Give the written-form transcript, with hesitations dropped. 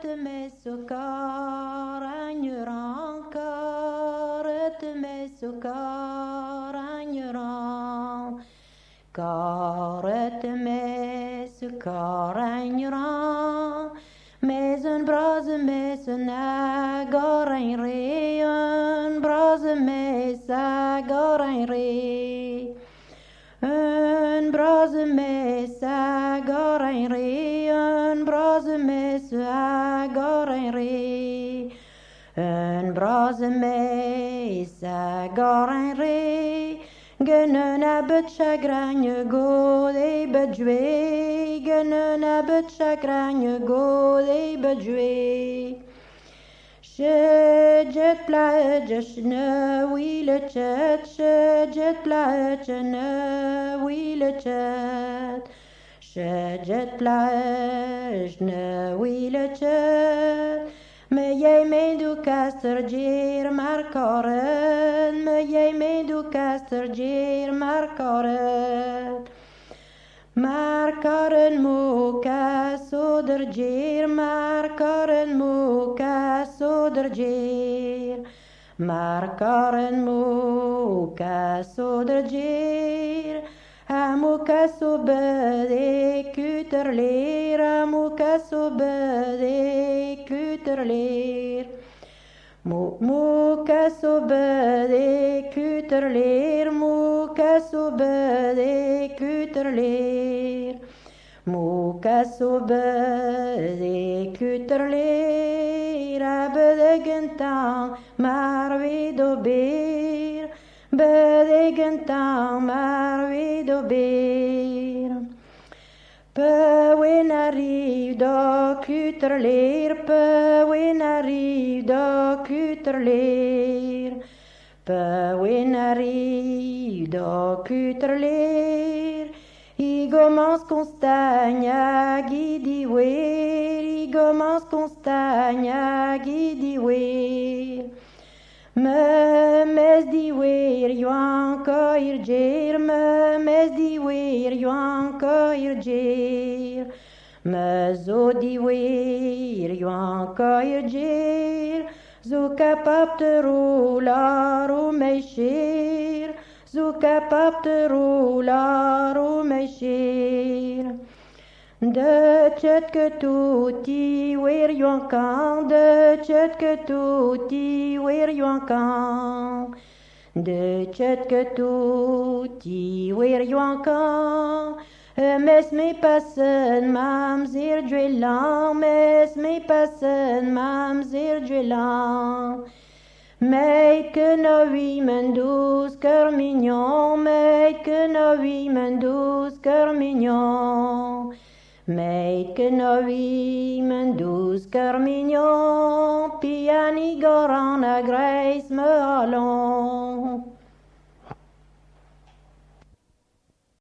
te mets sous corps, ignorant, corps te mets sous corps, ignorant, corps te mets sous corps, ignorant, mais un bras mais un agorin ré, un bras mais agorin ré. Un bras mes agorinré, un bras mes agorinré, un bras mes agorinré, genen abet chagragne godé bedjoué, genen abet chagragne godé bedjoué. Jet plage ne oui le chat, jet plage ne oui le chat, jet plage ne oui le chat. Me jij me du caster gir markoren, me jij me du caster gir markoren. Markaren muka sodergir, markaren muka sodergir, markaren muka sodergir, amuka sobede kuterleer, amuka sobede kuterleer. Muka sobede kuterleer, muka sobede kuterleer, muka sobede kuterleer, bedegentan maar widobeer, bedegentan maar widobeer. Pewin arrive da kuterleer, pewin arrive da kuterleer, pewin arrive da kuterleer. I commence constagne à guidiwer, I commence constagne à guidiwer. Me mes diwer yuan ko irgir, me mes diwer yuan ko irgir, me zo diwer yuan ko irgir, zo capap te roular o meishir, zo capap te roular o meishir. De chet que tuti wer yuan kan, de chet que tuti wer yuan kan, de chet que tuti wer yuan kan. Mes me passen mamzir dwelan, mes me passen mamzir dwelan. Meid que no wie men douce cœur mignon, meid que no wie men douce cœur mignon. Meid que no wie men douce cœur mignon, piani goran a grace me allons.